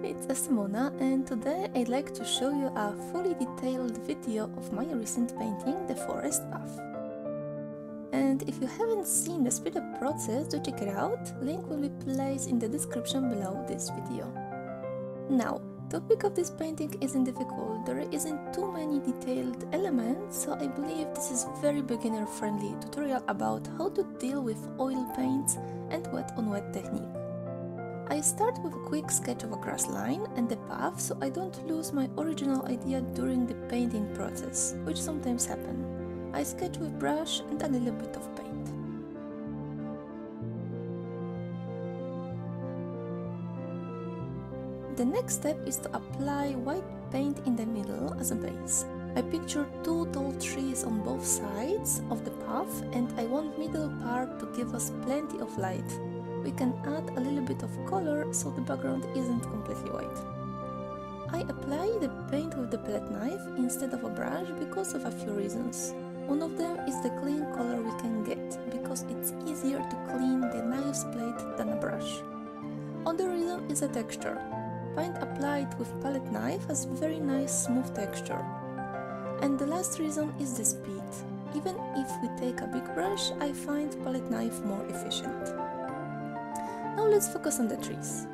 it's Simona, and today I'd like to show you a fully detailed video of my recent painting, the forest path. And if you haven't seen the speed up process, do check it out, link will be placed in the description below this video. Now, topic of this painting isn't difficult, there isn't too many detailed elements, so I believe this is very beginner friendly tutorial about how to deal with oil paints and wet on wet technique. I start with a quick sketch of a grass line and the path so I don't lose my original idea during the painting process, which sometimes happen. I sketch with brush and a little bit of paint. The next step is to apply white paint in the middle as a base. I picture two tall trees on both sides of the path and I want middle part to give us plenty of light. We can add a little bit of color so the background isn't completely white. I apply the paint with the palette knife instead of a brush because of a few reasons. One of them is the clean color we can get, because it's easier to clean the knife blade than a brush. Other reason is the texture. Paint applied with palette knife has very nice smooth texture. And the last reason is the speed. Even if we take a big brush, I find palette knife more efficient. Now let's focus on the trees.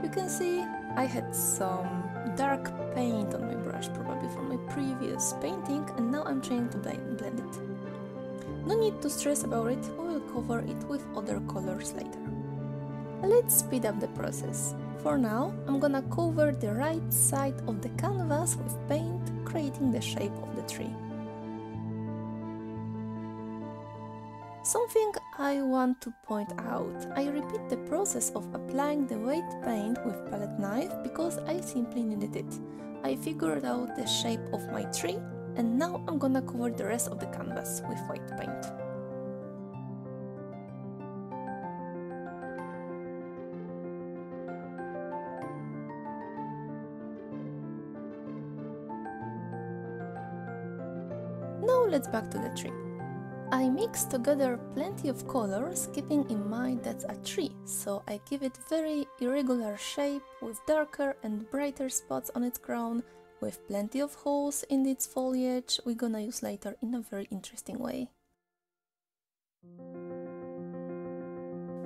You can see I had some dark paint on my brush, probably from my previous painting, and now I'm trying to blend it. No need to stress about it, we will cover it with other colors later. Let's speed up the process. For now, I'm gonna cover the right side of the canvas with paint, creating the shape of the tree. Something I want to point out, I repeat the process of applying the white paint with palette knife because I simply needed it. I figured out the shape of my tree and now I'm gonna cover the rest of the canvas with white paint. Now let's back to the tree. I mix together plenty of colors, keeping in mind that's a tree, so I give it very irregular shape with darker and brighter spots on its crown, with plenty of holes in its foliage we're gonna use later in a very interesting way.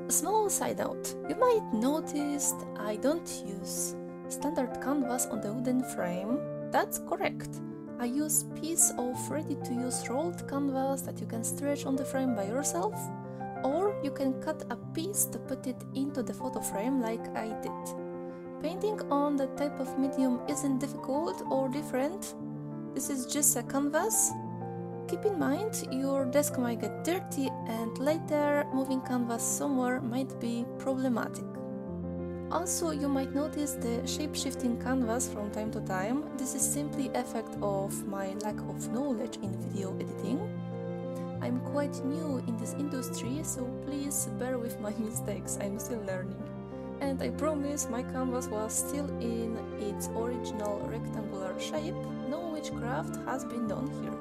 A small side note, you might notice I don't use standard canvas on the wooden frame. That's correct. I use piece of ready-to-use rolled canvas that you can stretch on the frame by yourself, or you can cut a piece to put it into the photo frame like I did. Painting on that type of medium isn't difficult or different. This is just a canvas. Keep in mind your desk might get dirty and later moving canvas somewhere might be problematic. Also, you might notice the shape-shifting canvas from time to time. This is simply effect of my lack of knowledge in video editing. I'm quite new in this industry, so please bear with my mistakes, I'm still learning. And I promise my canvas was still in its original rectangular shape, no witchcraft has been done here.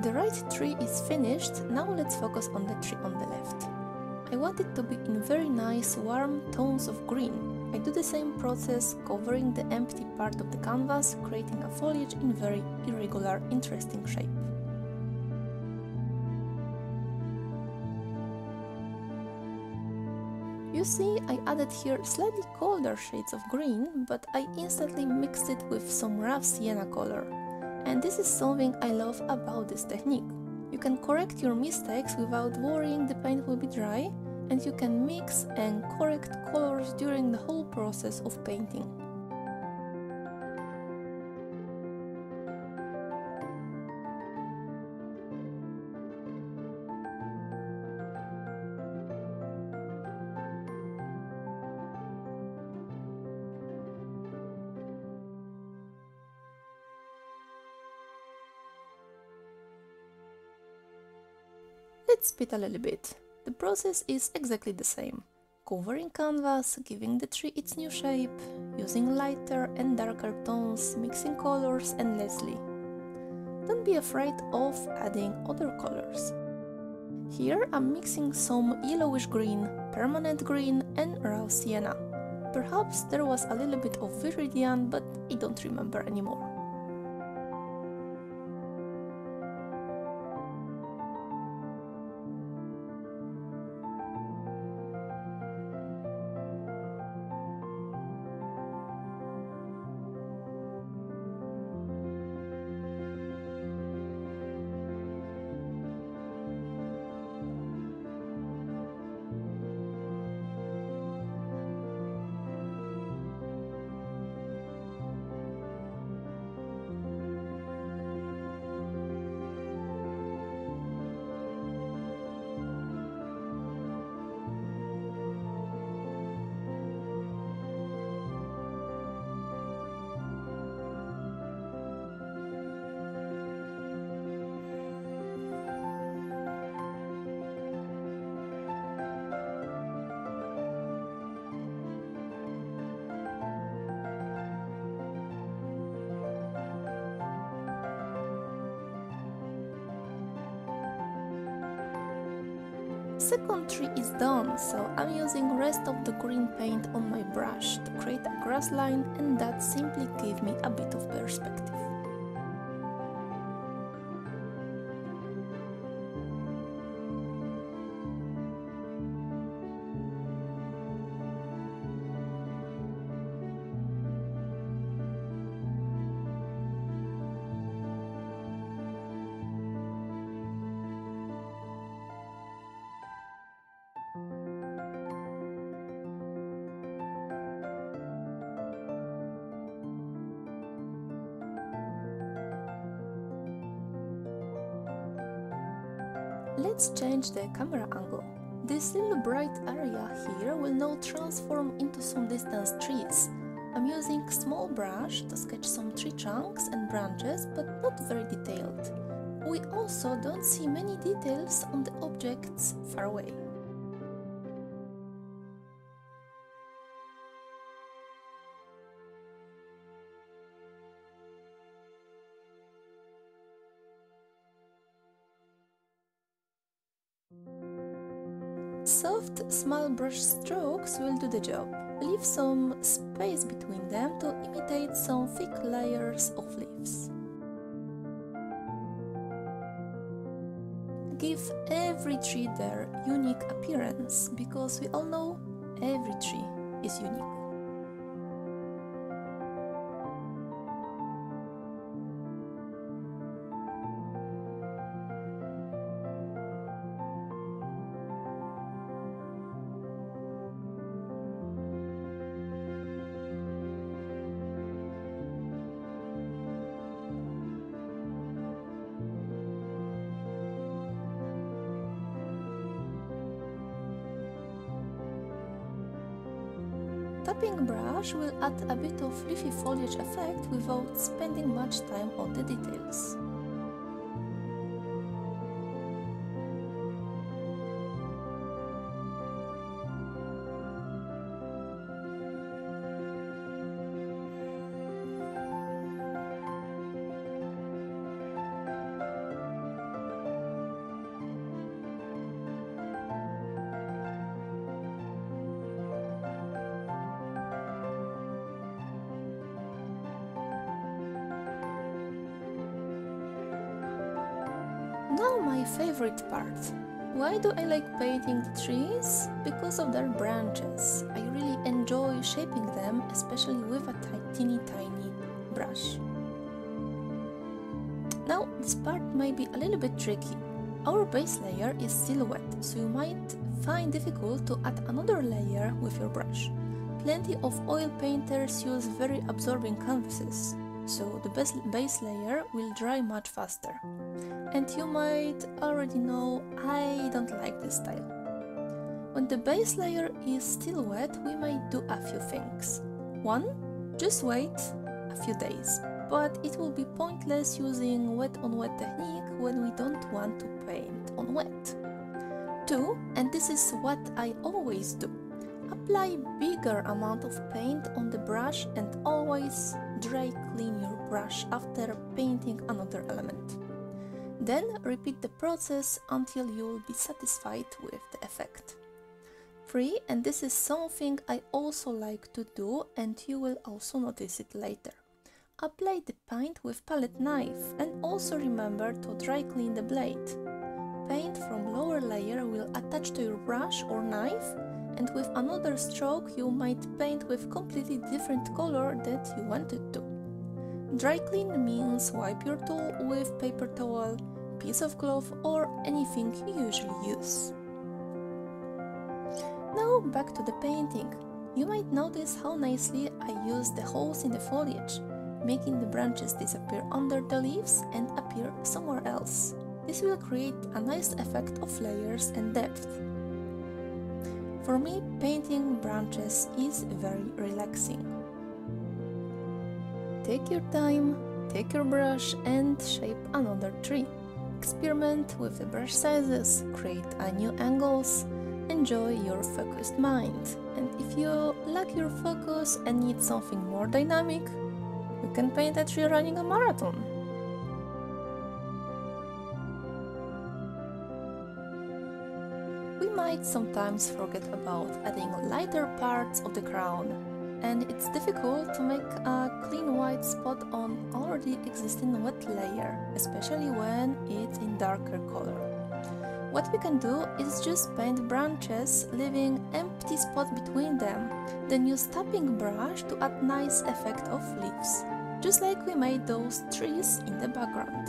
The right tree is finished, now let's focus on the tree on the left. I want it to be in very nice warm tones of green. I do the same process covering the empty part of the canvas, creating a foliage in very irregular, interesting shape. You see, I added here slightly colder shades of green, but I instantly mixed it with some rough sienna color. And this is something I love about this technique. You can correct your mistakes without worrying the paint will be dry, and you can mix and correct colors during the whole process of painting. Let's speed a little bit. The process is exactly the same. Covering canvas, giving the tree its new shape, using lighter and darker tones, mixing colors endlessly. Don't be afraid of adding other colors. Here I'm mixing some yellowish green, permanent green and raw sienna. Perhaps there was a little bit of viridian, but I don't remember anymore. Second tree is done, so I'm using rest of the green paint on my brush to create a grass line, and that simply gave me a bit of perspective. Let's change the camera angle. This little bright area here will now transform into some distant trees. I'm using small brush to sketch some tree trunks and branches, but not very detailed. We also don't see many details on the objects far away. Soft, small brush strokes will do the job. Leave some space between them to imitate some thick layers of leaves. Give every tree their unique appearance, because we all know every tree is unique. Tapping brush will add a bit of leafy foliage effect without spending much time on the details. Now my favorite part. Why do I like painting the trees? Because of their branches. I really enjoy shaping them, especially with a tiny brush. Now this part may be a little bit tricky. Our base layer is still wet, so you might find difficult to add another layer with your brush. Plenty of oil painters use very absorbing canvases, so the base layer will dry much faster. And you might already know I don't like this style. When the base layer is still wet, we might do a few things. 1. Just wait a few days, but it will be pointless using wet on wet technique when we don't want to paint on wet. 2, and this is what I always do. Apply bigger amount of paint on the brush and always dry clean your brush after painting another element. Then repeat the process until you will be satisfied with the effect. 3, and this is something I also like to do and you will also notice it later. Apply the paint with palette knife and also remember to dry clean the blade. Paint from lower layer will attach to your brush or knife, and with another stroke you might paint with completely different color that you wanted to. Dry clean means wipe your tool with paper towel, piece of cloth or anything you usually use. Now back to the painting. You might notice how nicely I use the holes in the foliage, making the branches disappear under the leaves and appear somewhere else. This will create a nice effect of layers and depth. For me, painting branches is very relaxing. Take your time, take your brush and shape another tree. Experiment with the brush sizes, create new angles, enjoy your focused mind. And if you lack your focus and need something more dynamic, you can paint a tree running a marathon. We might sometimes forget about adding lighter parts of the crown, and it's difficult to make a clean white spot on already existing wet layer, especially when it's in darker color. What we can do is just paint branches, leaving empty spot between them, then use tapping brush to add nice effect of leaves, just like we made those trees in the background.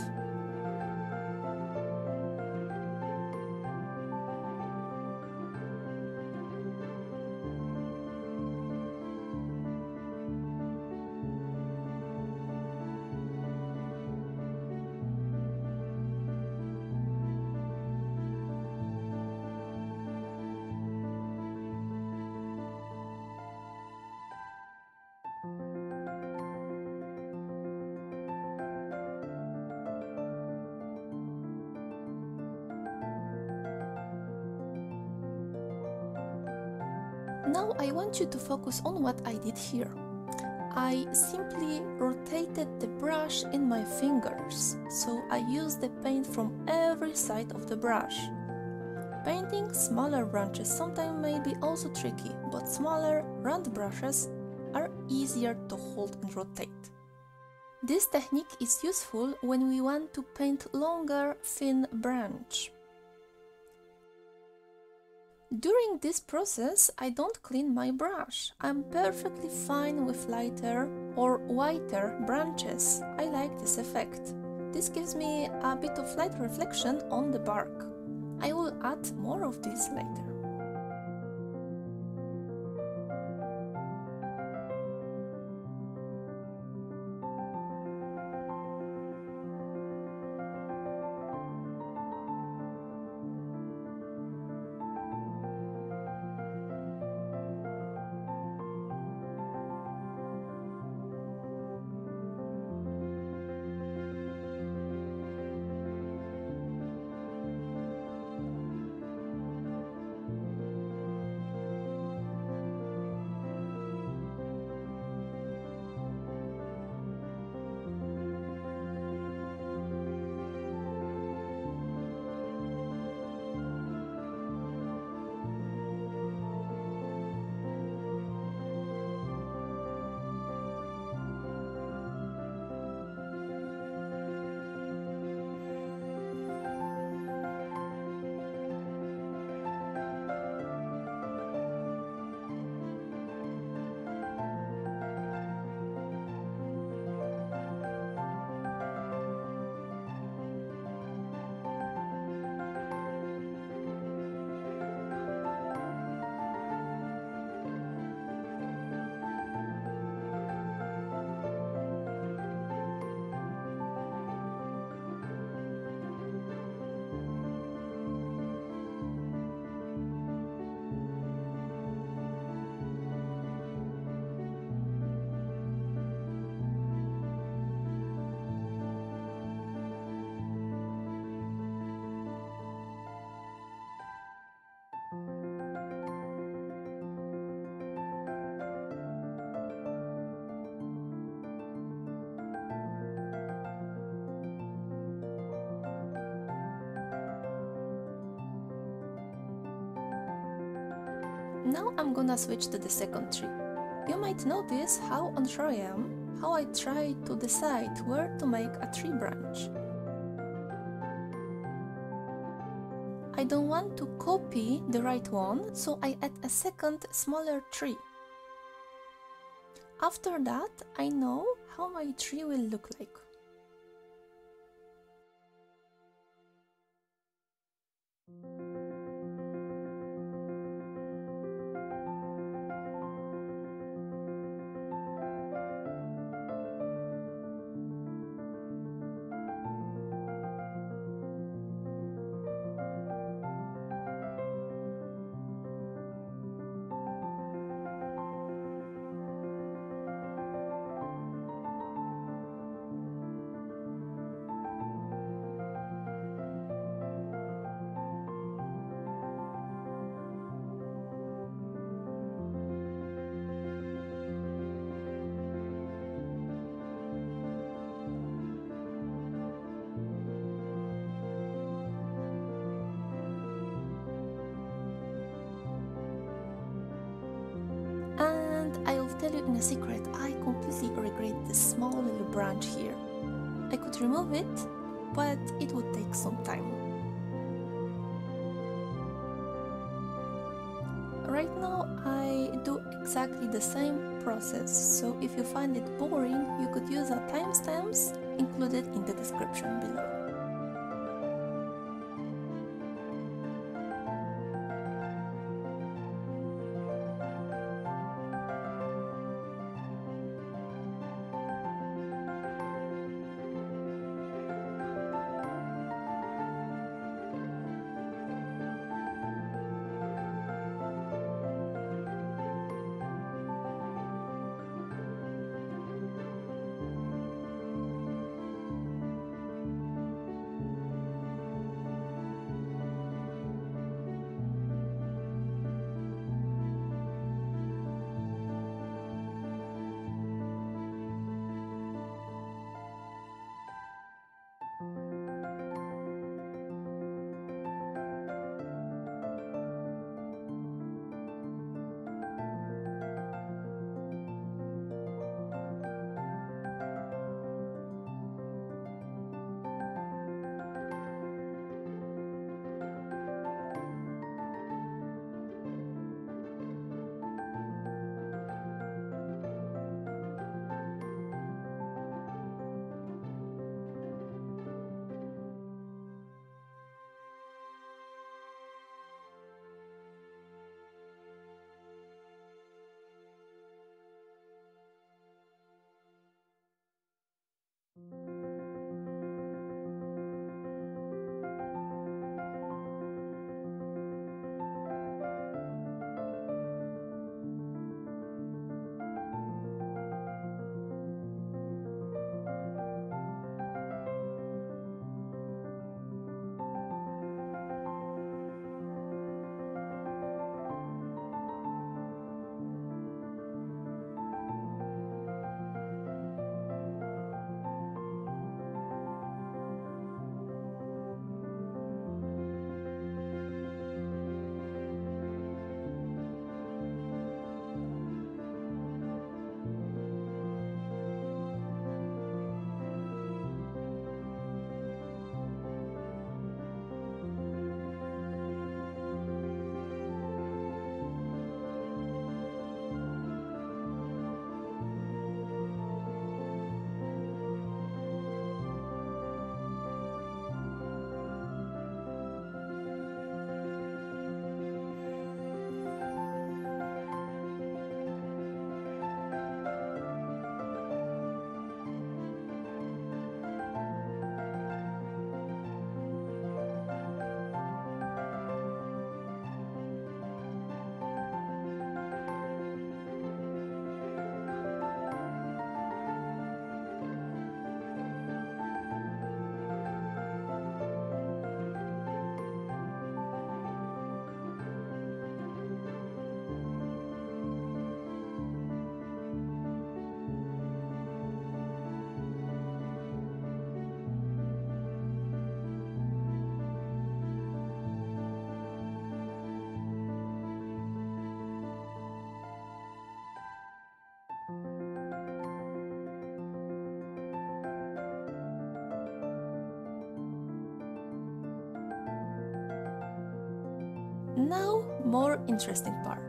Now I want you to focus on what I did here. I simply rotated the brush in my fingers, so I used the paint from every side of the brush. Painting smaller branches sometimes may be also tricky, but smaller, round brushes are easier to hold and rotate. This technique is useful when we want to paint longer, thin branch. During this process, I don't clean my brush. I'm perfectly fine with lighter or whiter branches. I like this effect. This gives me a bit of light reflection on the bark. I will add more of this later. Now I'm gonna switch to the second tree. You might notice how unsure I am, how I try to decide where to make a tree branch. I don't want to copy the right one, so I add a second, smaller tree. After that, I know how my tree will look like. Tell you in a secret, I completely regret this small little branch here. I could remove it, but it would take some time. Right now I do exactly the same process, so if you find it boring, you could use the timestamps included in the description below. Now, more interesting part.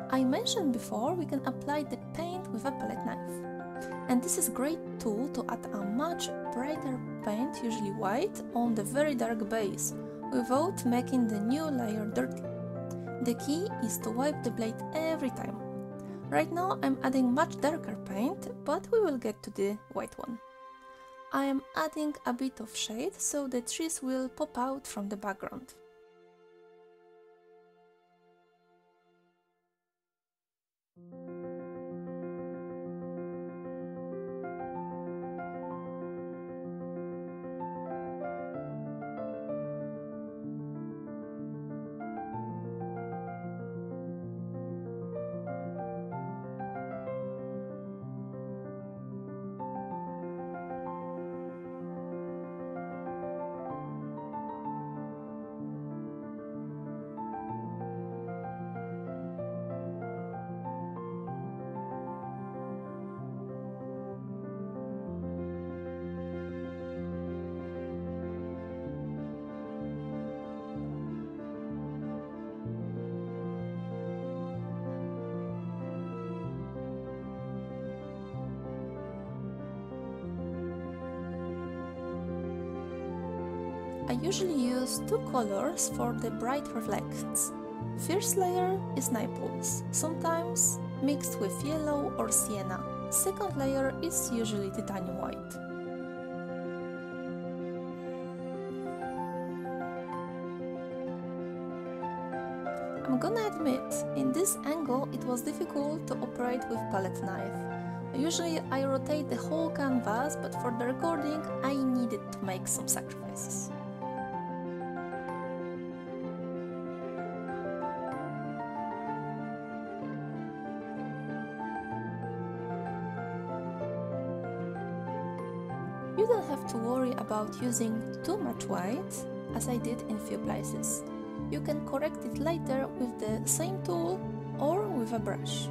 I mentioned before we can apply the paint with a palette knife. And this is a great tool to add a much brighter paint, usually white, on the very dark base, without making the new layer dirty. The key is to wipe the blade every time. Right now I'm adding much darker paint, but we will get to the white one. I am adding a bit of shade so the trees will pop out from the background. I usually use two colors for the bright reflects. First layer is Naples, sometimes mixed with yellow or sienna. Second layer is usually titanium white. I'm gonna admit, in this angle it was difficult to operate with palette knife. Usually I rotate the whole canvas, but for the recording I needed to make some sacrifices. You don't have to worry about using too much white, as I did in few places. You can correct it later with the same tool or with a brush.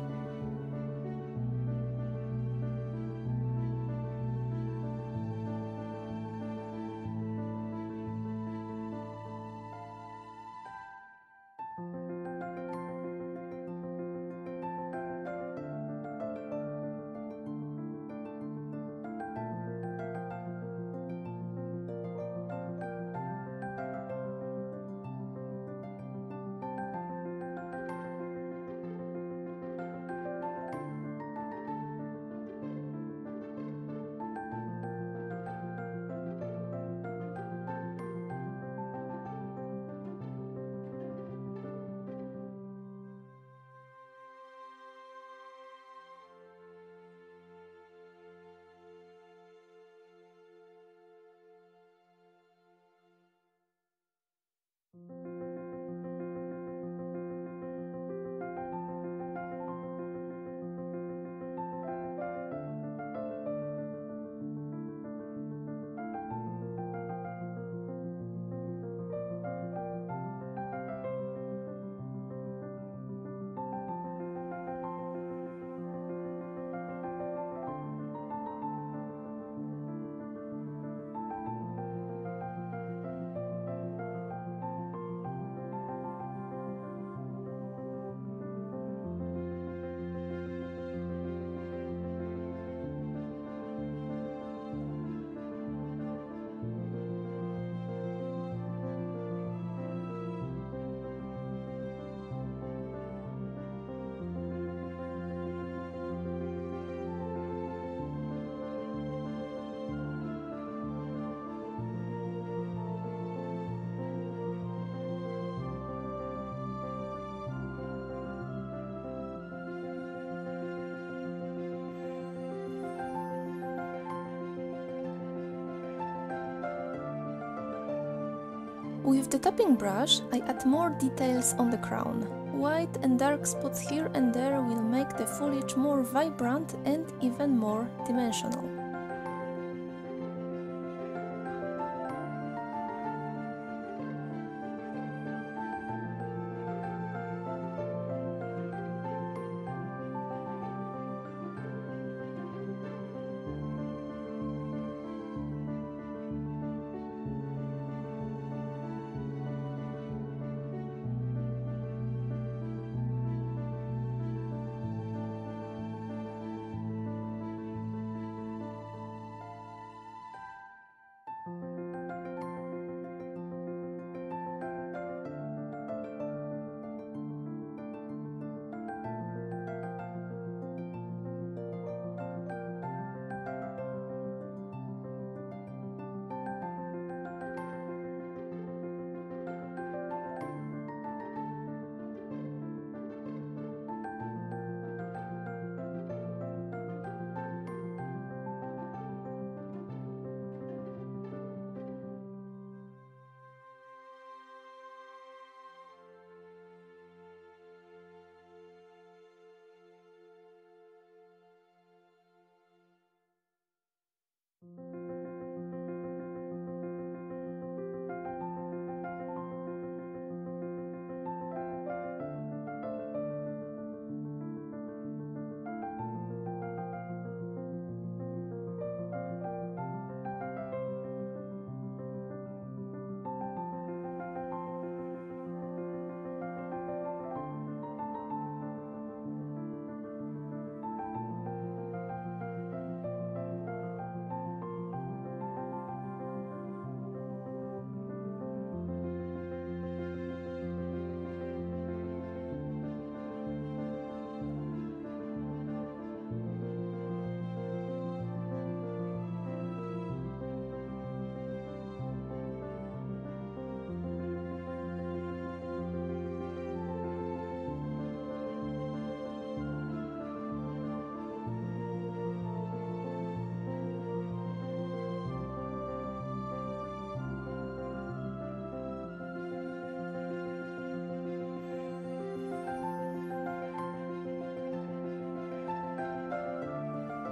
With the topping brush, I add more details on the crown. White and dark spots here and there will make the foliage more vibrant and even more dimensional.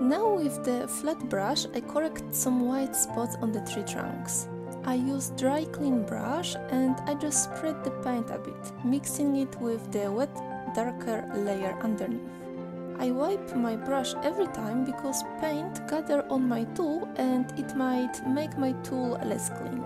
Now with the flat brush I correct some white spots on the tree trunks. I use dry clean brush and I just spread the paint a bit, mixing it with the wet darker layer underneath. I wipe my brush every time because paint gathers on my tool and it might make my tool less clean.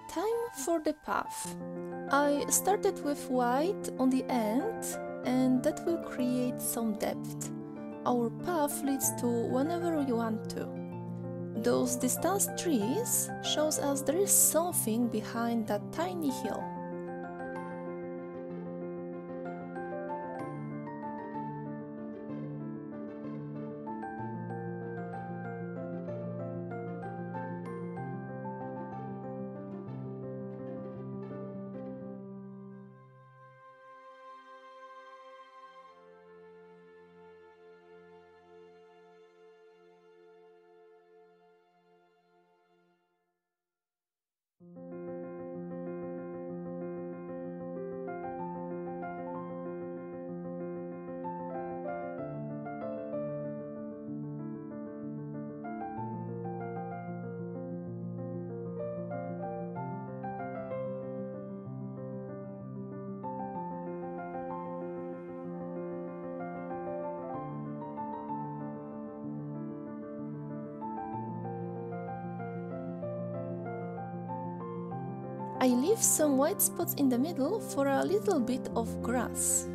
Time for the path. I started with white on the end and that will create some depth. Our path leads to whenever we want to. Those distant trees shows us there is something behind that tiny hill. I leave some white spots in the middle for a little bit of grass.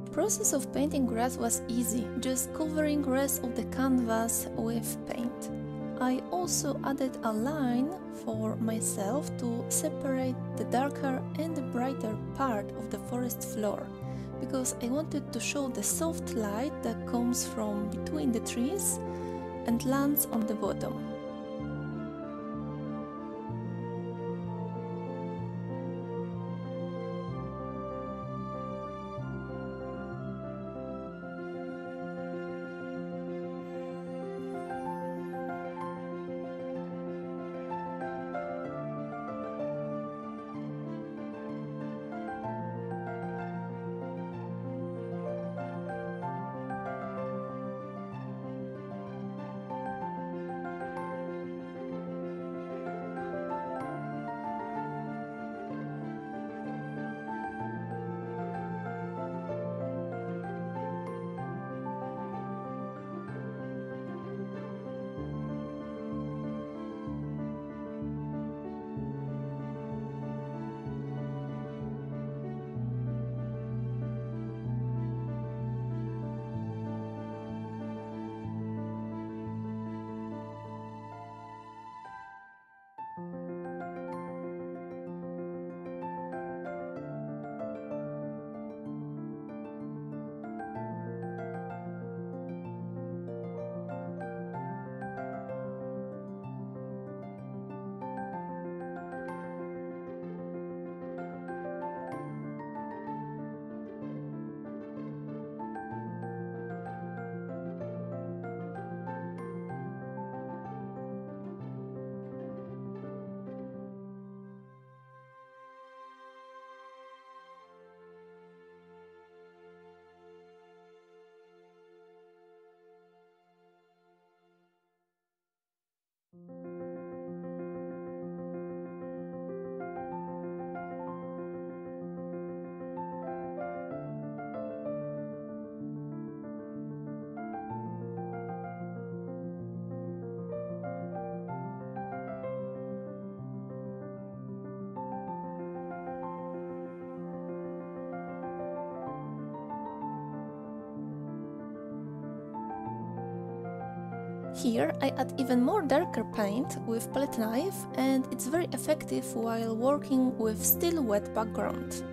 The process of painting grass was easy, just covering rest of the canvas with paint. I also added a line for myself to separate the darker and the brighter part of the forest floor, because I wanted to show the soft light that comes from between the trees and lands on the bottom. Here I add even more darker paint with palette knife, and it's very effective while working with still wet background.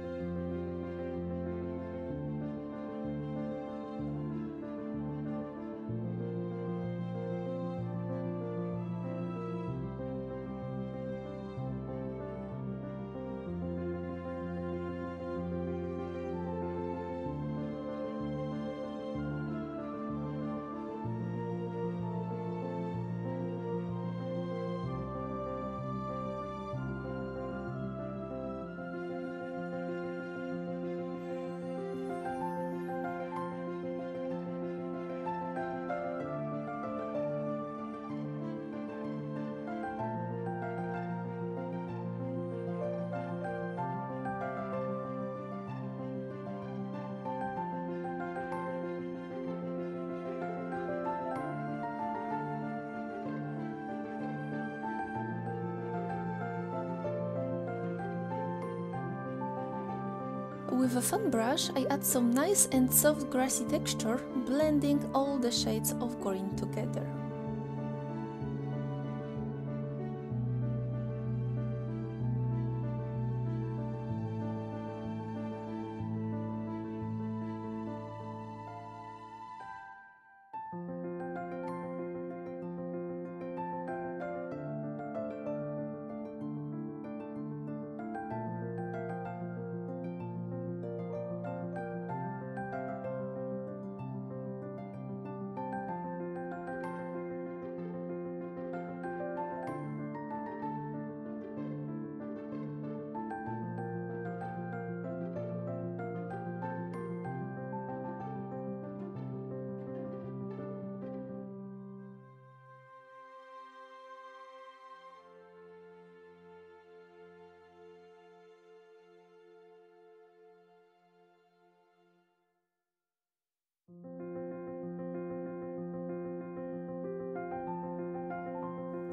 With a fan brush, I add some nice and soft grassy texture, blending all the shades of green together.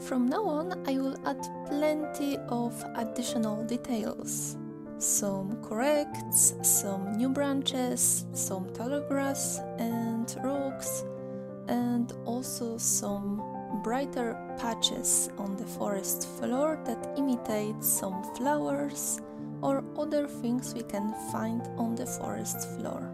From now on, I will add plenty of additional details. Some corrects, some new branches, some taller grass and rocks, and also some brighter patches on the forest floor that imitate some flowers or other things we can find on the forest floor.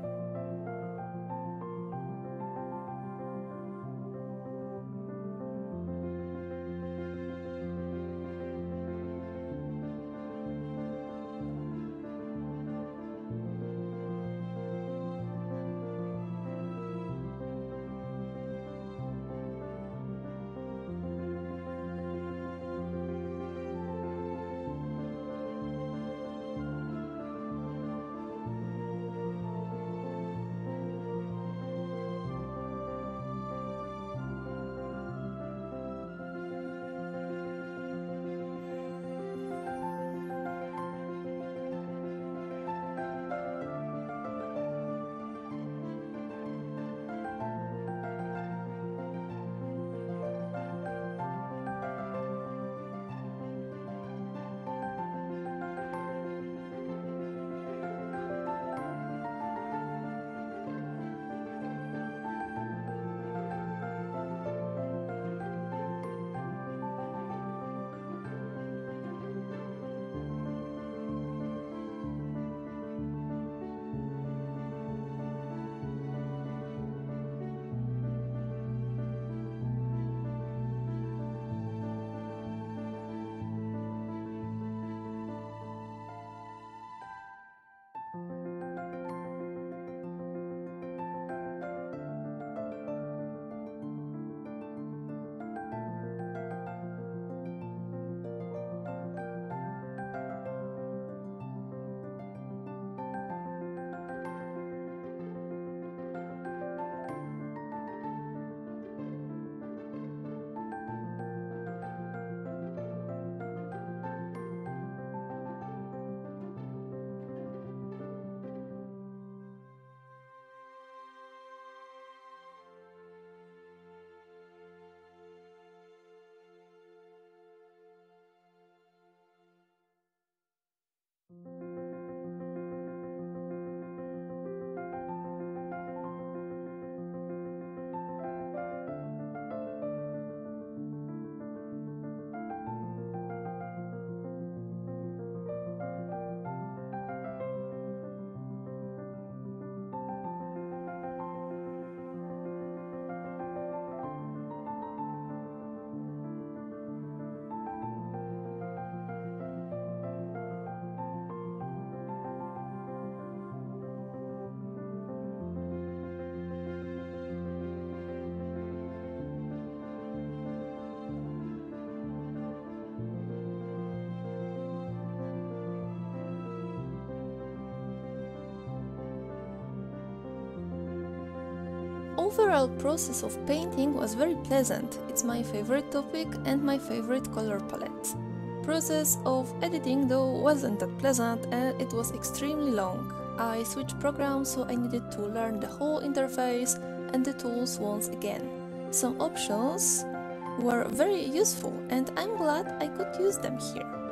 overall process of painting was very pleasant. It's my favorite topic and my favorite color palette. Process of editing though wasn't that pleasant and it was extremely long. I switched programs, so I needed to learn the whole interface and the tools once again. Some options were very useful and I'm glad I could use them here.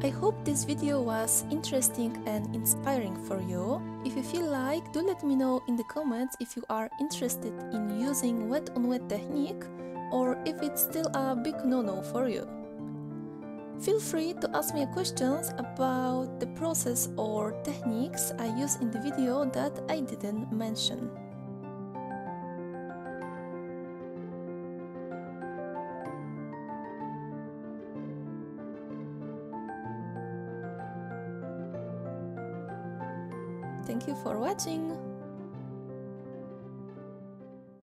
I hope this video was interesting and inspiring for you. If you feel like, do let me know in the comments if you are interested in using wet on wet technique or if it's still a big no-no for you. Feel free to ask me questions about the process or techniques I use in the video that I didn't mention. Thank you for watching!